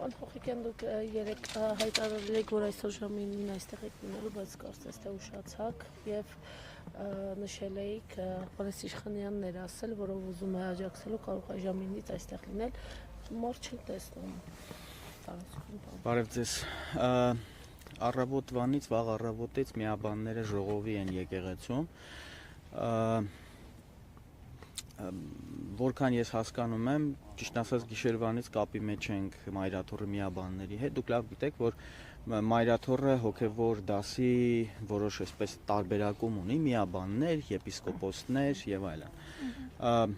Պան Հոխիկյան դուք երեք հայտարարել եք, որ այսօր ժամը 9-ին այստեղ եք լինելու, բայց կարծես թե ուշացաք եւ նշել էիք Վարես Իշխանյանն էր ասել, որով ուզում է աջակցելու կարող է ժամը 9-ից այստեղ լինել, մոր չեն տեսնում։ Բարև ձեզ։ Առավոտվանից վաղ առավոտից միաբանները ժողովի են եկեղեցում։ Որքան ես հասկանում եմ, ճիշտ ասած գիշերվանից կապի մեջ ենք Մայրաթոռի միաբանների հետ։ Դուք լավ գիտեք, որ Մայրաթոռը հոգևոր դասի որոշ այսպես տարբերակում ունի միաբաններ, եպիսկոպոսներ եւ այլն։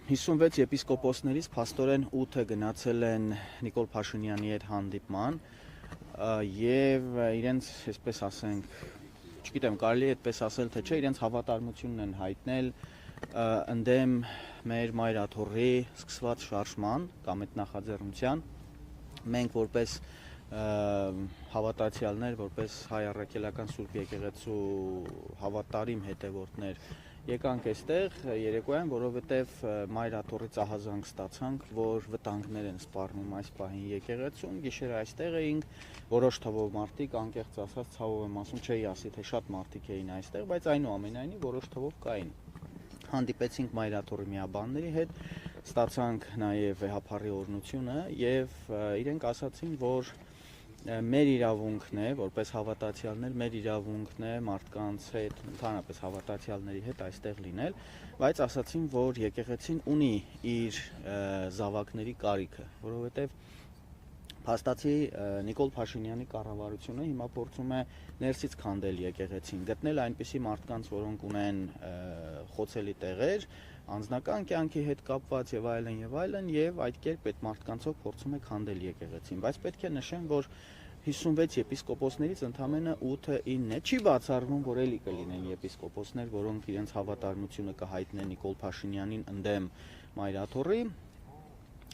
56 եպիսկոպոսներից փաստորեն 8-ը գնացել են Նիկոլ Փաշինյանի հետ հանդիպման եւ իրենց, այսպես ասենք, չգիտեմ, կարելի է այդպես ասել թե չէ, իրենց հավատարմությունն են հայտնել ընդդեմ մեր Մայրաթոռի սկսված շարժման կամ այդ նախաձեռնության։ Մենք որպես հավատացյալներ, որպես հայ առաքելական Սուրբ Եկեղեցու հավատարիմ հետևորդներ եկանք այստեղ երեկոյան, որովհետև Մայրաթոռի ահազանգ ստացանք, որ վտանգներ են սպառնում այս պահին եկեղեցում, գիշերը այստեղ էինք, որոշ թվով մարդիկ, անկեղծ ասած, ցավով եմ ասում, չէի ասի, թե շատ մարդիկ էին այստեղ, բայց այնուամենայնիվ որոշ թվով կային։ Հանդիպեցինք Մայրաթոռի միաբանների հետ, ստացանք նաև վեհափառի օրհնությունը եւ իրենք ասացին, որ մեր իրավունքն է, որպես հավատացյալներ, մեր իրավունքն է մարդկանց հետ, ընդհանրապես հավատացյալների հետ այստեղ լինել, բայց ասացին, որ եկեղեցին ունի իր զավակների կարիքը, որովհետեւ փաստացի Նիկոլ Փաշինյանի կառավարությունը հիմա փորձում է ներսից քանդել եկեղեցին, գտնել այնպիսի մարդկանց, որոնք ունեն խոցելի տեղեր, անձնական կյանքի հետ կապված եւ այլն եւ այդ կերպ այդ մարդկանցով փորձում է քանդել եկեղեցին, բայց պետք է նշեմ, որ 56 եպիսկոպոսներից ընդամենը 8-ը 9-ը չի բացառվում, որ էլի կլինեն եպիսկոպոսներ, որոնք իրենց հավատարմությունը կհայտնեն Նիկոլ Փաշինյանին ընդդեմ Մայրաթոռի,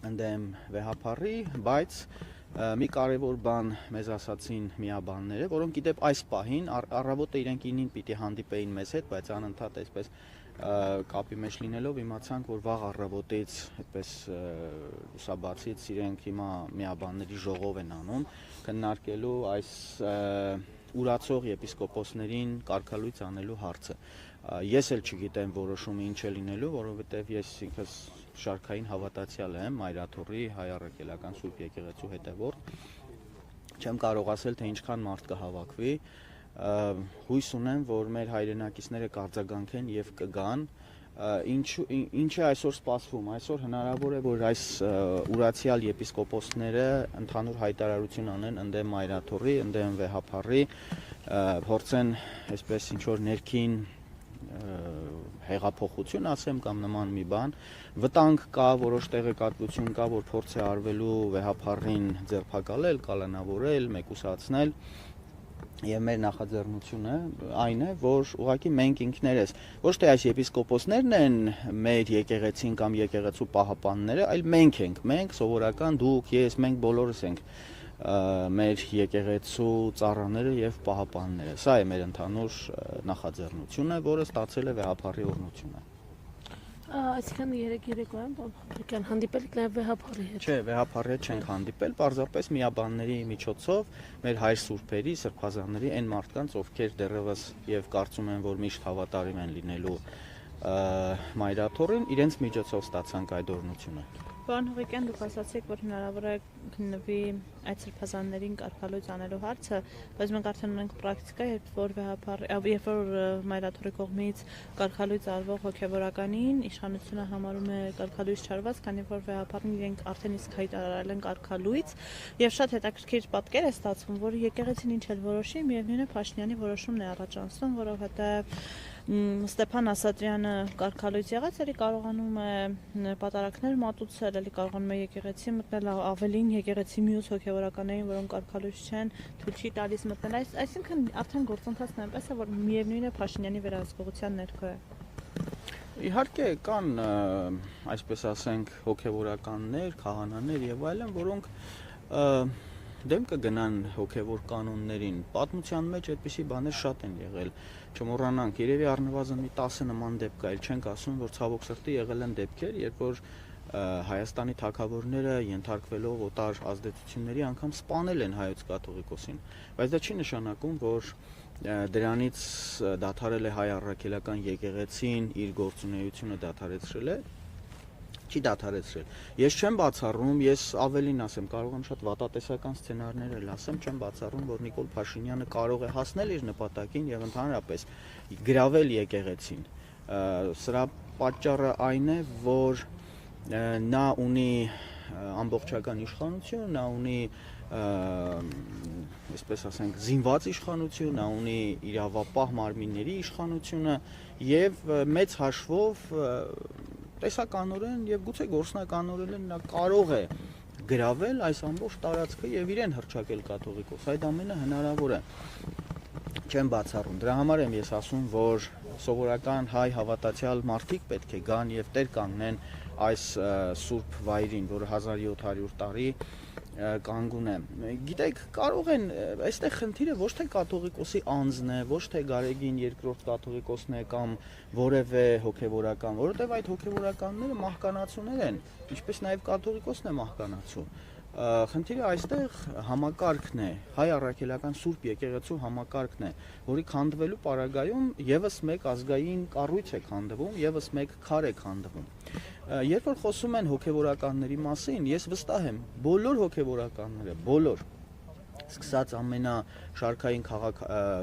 ընդդեմ վեհափառի, բայց մի կարևոր բան մեզ ասացին միաբանները, որոնք գիտեք այս պահին առավոտը իրենք 9-ին պիտի հանդիպեին մեզ հետ, բայց անընդհատ այսպես կապի մեջ լինելով իմացանք, որ վաղ առավոտից այդպես լուսաբացից իրենք հիմա միաբանների ժողով են անում, քննարկելու այս ուրացող եպիսկոպոսներին կարգալույց անելու հարցը։ Ես էլ չգիտեմ որոշումը ինչ է լինելու, որովհետև ես ինքս շարքային հավատացյալ եմ Մայրաթոռի հայ առաքելական Սուրբ Եկեղեցու հետևորդ, չեմ կարող ասել, թե ինչքան մարդ կհավաքվի, հույս ունեմ, որ մեր հայրենակիցները կարձագանքեն եւ կգան, ինչ է այսօր սպասվում, այսօր հնարավոր է, որ այս ուրացյալ եպիսկոպոսները ընդհանուր հայտարարություն անեն ընդդեմ Մայրաթոռի, ընդդեմ վեհափառի, փորձեն այսպես ինչ որ ներքին հեղափոխություն ասեմ կամ նման մի բան, վտանգ կա, որոշ տեղեկատվություն կա, որ փորձ է արվելու վեհափառին ձերբակալել, կալանավորել, մեկուսացնել եւ մեր նախաձեռնությունը այն է, որ ուղղակի մենք ինքներս ոչ թե այս եպիսկոպոսներն են մեր եկեղեցին կամ եկեղեցու պահապանները, այլ մենք ենք, մենք սովորական դուք, ես, մենք բոլորս ենք մեր եկեղեցու ծառաները եւ պահապանները։ Սա է մեր ընդհանուր նախաձեռնությունը, որը ստացել է վեհափառի օրհնությունը։ Այսինքն երեկոյան Հոխիկյան հանդիպել եք նաեւ վեհափառի հետ։ Չէ, վեհափառի հետ չենք հանդիպել, պարզապես միաբանների միջոցով մեր հայր սուրբերի, սրբազանների այն մարդկանց, ովքեր դեռևս եւ կարծում են, որ միշտ հավատարիմ են լինելու Մայրաթոռին, իրենց միջոցով ստացանք այդ օրհնությունը։ Պարոն Հոխիկյան, դուք ասացիք, որ հնարավոր է քննվի այդ սրբազաններին կարգալույց անելու հարցը, բայց մենք արդեն ունենք պրակտիկա, երբ որ Մայրաթոռի կողմից կարգալույց արվող հոգևորականին իշխանությունը համարում է կարգալույց չարված, քանի որ վեհափառին իրենք արդեն իսկ հայտարարել են կարգալույց, եւ շատ հետաքրքիր պատկեր է ստացվում, որ եկեղեցին ինչ էլ որոշի, միևնույն է Փաշինյանի որոշումն է առաջանցում, որովհետեւ Ստեփան Ասատրյանը կարգալույց եղած էլի կարողանում է պատարակներ մատուցել, էլի կարողանում է եկեղեցի մտնել, ավելին եկեղեցի մյուս հոգևորականներին, որոնք կարգալույց չեն, թույլ չի տալիս մտնել, այսինքն արդեն գործընթացն այնպես է, որ միևնույն է Փաշինյանի վերահսկողության ներքո է։ Իհարկե կան, այսպես ասենք, հոգևորականներ, քահանաներ եւ այլն, որոնք դեմ կգնան հոգևոր կանոններին։ Պատմության մեջ այդպիսի բաներ շատ են եղել։ Չմոռանանք, երևի առնվազն մի 10 նման դեպք կա, չենք ասում, որ ցավոք սրտի եղել են դեպքեր, երբ որ Հայաստանի թագավորները ենթարկվելով օտար ազդեցությունների անգամ սպանել են հայոց կաթողիկոսին, բայց դա չի նշանակում, որ դրանից դադարել է հայ առաքելական եկեղեցին իր գործունեությունը դադարեցրել է, չի դադարեցրել։ Ես չեմ բացառում, ես ավելին ասեմ, կարող եմ շատ վատատեսական սցենարներ էլ ասեմ, չեմ բացառում, որ Նիկոլ Փաշինյանը կարող է հասնել իր նպատակին եւ ընդհանրապես գրավել եկեղեցին։ Սրա պատճառը այն է, որ նա ունի ամբողջական իշխանություն, նա ունի այսպես ասենք զինված իշխանություն, նա ունի իրավապահ մարմինների իշխանությունը եւ մեծ հաշվով տեսականորեն եւ գուցե գործնականորեն նա կարող է գրավել այս ամբողջ տարածքը եւ իրեն հռչակել կաթողիկոս։ Այդ ամենը հնարավոր է։ Չեմ բացառում։ Դրա համար եմ ես ասում, որ սովորական հայ հավատացյալ մարդիկ պետք է գան եւ տեր կանգնեն այս սուրբ վայրին, որը 1700 տարի կանգուն է։ Գիտեք, կարող են, այստեղ խնդիրը ոչ թե կաթողիկոսի անձն է, ոչ թե Գարեգին երկրորդ կաթողիկոսն է կամ որևէ հոգևորական, որովհետև այդ հոգևորականները մահկանացուներ են, ինչպես նաև կաթողիկոսն է մահկանացու։ Խնդիրը այստեղ համակարգն է, հայ առաքելական սուրբ եկեղեցու համակարգն է, որի քանդվելու պարագայում եւս մեկ ազգային կառույց է քանդվում, եւս մեկ քար է քանդվում։ Երբ որ խոսում են հոգևորականների մասին, ես վստահ եմ, բոլոր հոգևորականները, բոլոր, սկսած ամենաշարքային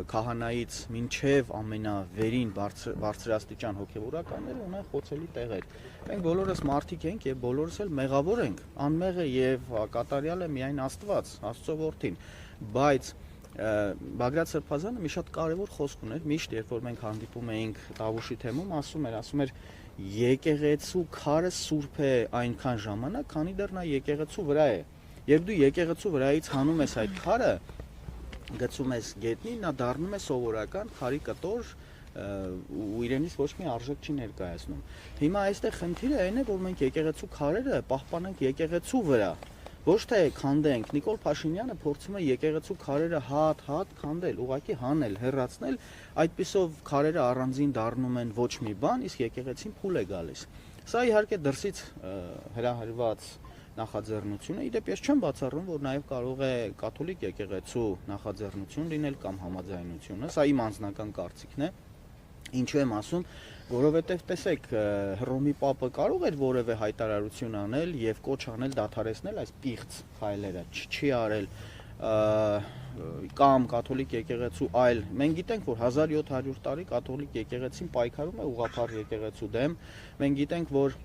քահանայից մինչև ամենավերին բարձրաստիճան հոգևորականները ունեն խոցելի տեղեր։ Մենք բոլորս մարդիկ ենք եւ բոլորս էլ մեղավոր ենք, անմեղը եւ կատարյալը միայն Աստված, Աստծո որդին, բայց Բագրատ Սրբազանը մի շատ կարևոր խոսք ուներ, միշտ երբ որ մենք հանդիպում էինք Տավուշի թեմում, ասում էր եկեղեցու քարը սուրբ է այնքան ժամանակ, քանի դեռ նա եկեղեցու վրա է։ Երբ դու եկեղեցու վրայից հանում ես այդ քարը, գցում ես գետնին, նա դառնում է սովորական քարի կտոր ու իրենից ոչ մի արժեք չի ներկայացնում։ Հիմա այստեղ խնդիրը այն է, որ մենք եկեղեցու քարերը պահպանենք եկեղեցու վրա, ոչ թե քանդենք։ Նիկոլ Փաշինյանը փորձում է եկեղեցու քարերը հատ քանդել, ուղղակի հանել, հեռացնել, այդպիսով քարերը առանձին դառնում են ոչ մի բան, իսկ եկեղեցին փուլ է գալիս։ Սա իհարկե դրսից հրահրված նախաձեռնություն է, իդեպ ես չեմ բացառում, որ նաև կարող է կաթոլիկ եկեղեցու նախաձեռնություն լինել կամ համաձայնությունը, սա իմ անձնական կարծիքն է։ Ինչու եմ ասում, որովհետև տեսեք, Հռոմի Պապը կարող էր որևէ հայտարարություն անել եւ կոչ անել դադարեցնել այս պիղծ քայլերը, չի արել կամ կաթոլիկ եկեղեցու այլ։ Մենք գիտենք, որ 1700 տարի կաթոլիկ եկեղեցին պայքարում է ուղղափառ եկեղեցու դեմ։ Մենք գիտենք, որ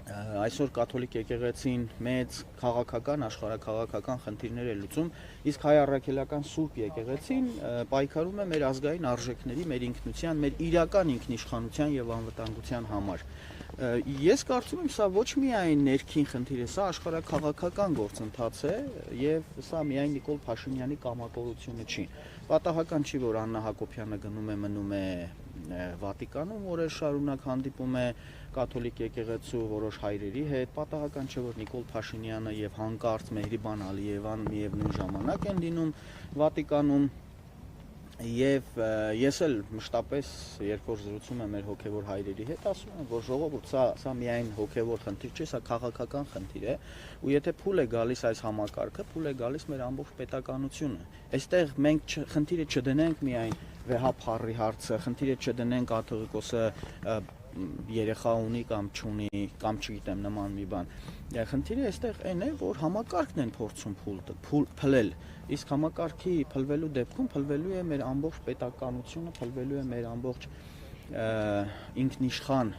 այսօր կաթոլիկ եկեղեցին մեծ քաղաքական, աշխարհաքաղաքական խնդիրներ է լուծում, իսկ հայ առաքելական սուրբ եկեղեցին պայքարում է մեր ազգային արժեքների, մեր ինքնության, մեր իրական ինքնիշխանության եւ անվտանգության համար։ Ես կարծում եմ, սա ոչ միայն ներքին խնդիր է, սա աշխարհաքաղաքական գործընթաց է եւ սա միայն Նիկոլ Փաշինյանի կամակորությունը չի։ Պատահական չի, որ Աննա Հակոբյանը գնում է մնում է Վատիկանում, որը շարունակ հանդիպում է կաթոլիկ եկեղեցու որոշ հայրերի հետ, պատահական չէ, որ Նիկոլ Փաշինյանը եւ հանկարծ Մեհրիբան Ալիևան միևնույն ժամանակ են լինում Վատիկանում եւ ես էլ մշտապես երբ որ զրուցում եմ մեր հոգեվոր հայրերի հետ, ասում եմ, որ ժողովուրդ, սա միայն հոգեվոր խնդիր չէ, սա քաղաքական խնդիր է, ու եթե փուլ է գալիս այս համակարգը, փուլ է գալիս մեր ամբողջ պետականությունը։ Այստեղ մենք խնդիրը չդնենք միայն վեհափառի հարցը, խնդիրը չդնենք կաթողիկոսը երեխա ունի կամ չունի կամ չգիտեմ նման մի բան։ Խնդիրը այստեղ այն է, որ համակարգն են փորձում փլել, իսկ համակարգի փլվելու դեպքում փլվելու է մեր ամբողջ պետականությունը, փլվելու է մեր ամբողջ ինքնիշխան,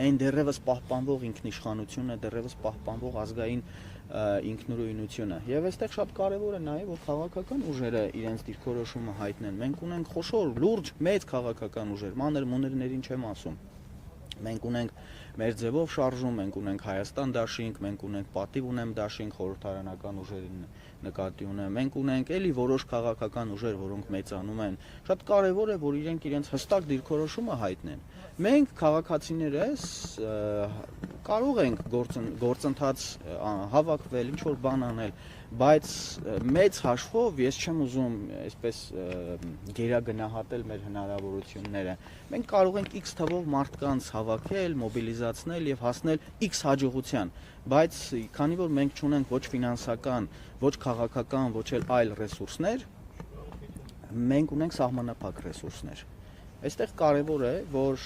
այն դեռևս պահպանվող ինքնիշխանությունը, դեռևս պահպանվող ազգային ինքնուրույնությունը։ Եվ այստեղ շատ կարևոր է նաև, որ քաղաքական ուժերը իրենց դիրքորոշումը հայտնեն։ Մենք ունենք խոշոր, լուրջ, մեծ քաղաքական ուժեր, մանր-մուներներին չեմ ասում։ Մենք ունենք մեր ձևով շարժում, մենք ունենք Հայաստան դաշինք, մենք ունենք Պատիվ ունեմ դաշինք, խորհրդարանական ուժերին նկատի ունեմ, մենք ունենք էլի որոշ քաղաքական ուժեր, որոնք մեծանում են։ Շատ կարևոր է, որ իրենք իրենց հստակ դիրքորոշումը հայտնեն։ Մենք քաղաքացիներս կարող ենք գործընթաց հավաքվել, ինչ-որ բան անել, բայց մեծ հաշվով ես չեմ ուզում այսպես գերագնահատել մեր հնարավորությունները։ Մենք կարող ենք X թվով մարդկանց հավաքել, մոբիլիզացնել եւ հասնել X հաջողության, բայց քանի որ մենք չունենք ոչ ֆինանսական, ոչ քաղաքական, ոչ էլ այլ ռեսուրսներ, մենք ունենք սահմանափակ ռեսուրսներ։ Այստեղ կարևոր է, որ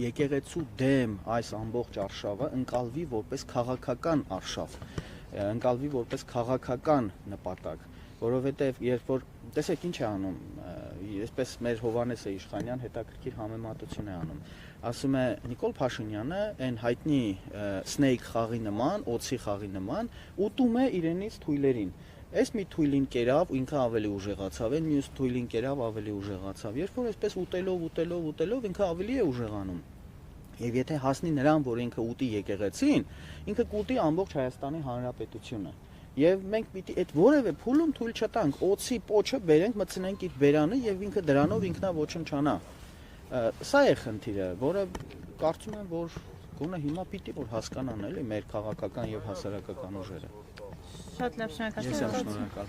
եկեղեցու դեմ այս ամբողջ արշավը ընկալվի որպես քաղաքական արշավ, ընկալվի որպես քաղաքական նպատակ, որովհետև երբ որ տեսեք ինչ է անում, այսպես մեր Հովհաննես Իշխանյան հետաքրքիր համեմատություն է անում, ասում է Նիկոլ Փաշինյանը այն հայտնի Snake խաղի նման, օձի խաղի նման ուտում է իրենից թույլերին։ Այս մի թույլին կերավ, ինքը ավելի ուժեղացավ, այն մյուս թույլին կերավ, ավելի ուժեղացավ։ Երբ որ այսպես ուտելով ինքը ավելի է ուժեղանում։ Եվ եթե հասնի նրան, որ ինքը ուտի եկեղեցին, ինքը կուտի ամբողջ Հայաստանի Հանրապետությունը։ Եվ մենք պիտի այդ որևէ փուլում թույլ չտանք, օձի պոչը բերենք, մտցնենք իր բերանը եւ ինքը դրանով ինքնաոչնչանա։ Սա է խնդիրը, որը կարծում եմ, որ գոնե հիմա պիտի որ հասկանան էլի մեր քաղաքական եւ հասարակական ուժերը։ Շատ լավ, շնորհակալ։ Ես եմ շնորհակալ։